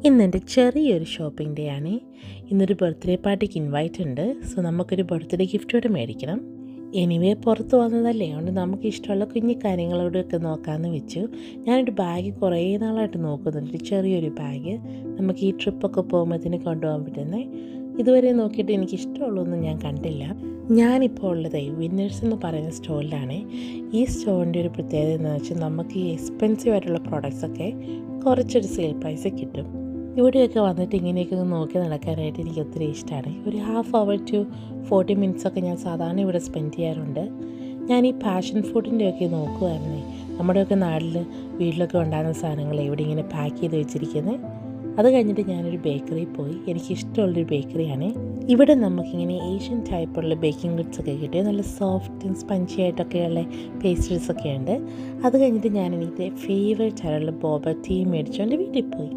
ഇന്നെൻ്റെ ചെറിയൊരു shopping day ആണ്. ഇന്നൊരു ബർത്ത്ഡേ പാർട്ടിക്ക് ഇൻവൈറ്റ് ഉണ്ട്. സോ നമുക്കൊരു ബർത്ത്ഡേ ഗിഫ്റ്റ് കൂടെ മേടിക്കണം. എനിവേ പുറത്ത് വന്നതല്ലേ, അതുകൊണ്ട് നമുക്ക് ഇഷ്ടമുള്ള കുഞ്ഞു കാര്യങ്ങളോടൊക്കെ നോക്കാമെന്ന് വെച്ചു. ഞാനൊരു ബാഗ് കുറേ നാളായിട്ട് നോക്കുന്നുണ്ട്, ഒരു ചെറിയൊരു ബാഗ് നമുക്ക് ഈ ട്രിപ്പൊക്കെ പോകുമ്പോഴത്തേന് കൊണ്ടുപോകാൻ പറ്റുന്നത്. ഇതുവരെ നോക്കിയിട്ട് എനിക്ക് ഇഷ്ടമുള്ളതൊന്നും ഞാൻ കണ്ടില്ല. ഞാനിപ്പോൾ ഉള്ളത് വിന്നേഴ്സ് എന്ന് പറയുന്ന സ്റ്റോറിലാണ്. ഈ സ്റ്റോറിൻ്റെ ഒരു പ്രത്യേകത എന്ന് വെച്ചാൽ നമുക്ക് ഈ എക്സ്പെൻസീവ് ആയിട്ടുള്ള പ്രോഡക്റ്റ്സൊക്കെ കുറച്ചൊരു സെയിൽ പ്രൈസ് കിട്ടും. ഇവിടെയൊക്കെ വന്നിട്ട് ഇങ്ങനെയൊക്കെ ഒന്ന് നോക്കി നടക്കാനായിട്ട് എനിക്ക് ഒത്തിരി ഇഷ്ടമാണ്. ഒരു 1/2 hour to 40 minutes ഒക്കെ ഞാൻ സാധാരണ ഇവിടെ സ്പെൻഡ് ചെയ്യാറുണ്ട്. ഞാൻ ഈ പാഷൻ ഫുഡിൻ്റെയൊക്കെ നോക്കുമായിരുന്നേ. നമ്മുടെയൊക്കെ നാട്ടിൽ വീട്ടിലൊക്കെ ഉണ്ടാകുന്ന സാധനങ്ങൾ ഇവിടെ ഇങ്ങനെ പാക്ക് ചെയ്ത് വെച്ചിരിക്കുന്നത്. അത് കഴിഞ്ഞിട്ട് ഞാനൊരു ബേക്കറിയിൽ പോയി. എനിക്കിഷ്ടമുള്ളൊരു ബേക്കറിയാണ്. ഇവിടെ നമുക്കിങ്ങനെ ഏഷ്യൻ ടൈപ്പുള്ള ബേക്കിംഗ് ഗുഡ്സ് ഒക്കെ കിട്ടും. നല്ല സോഫ്റ്റും സ്പഞ്ചി ആയിട്ടൊക്കെയുള്ള പേസ്ട്രീസൊക്കെ ഉണ്ട്. അത് കഴിഞ്ഞിട്ട് ഞാൻ എനിക്ക് ഫേവറേറ്റ് ആയിട്ടുള്ള ബോബ ടീ മേടിച്ചുകൊണ്ട് വീട്ടിൽ പോയി.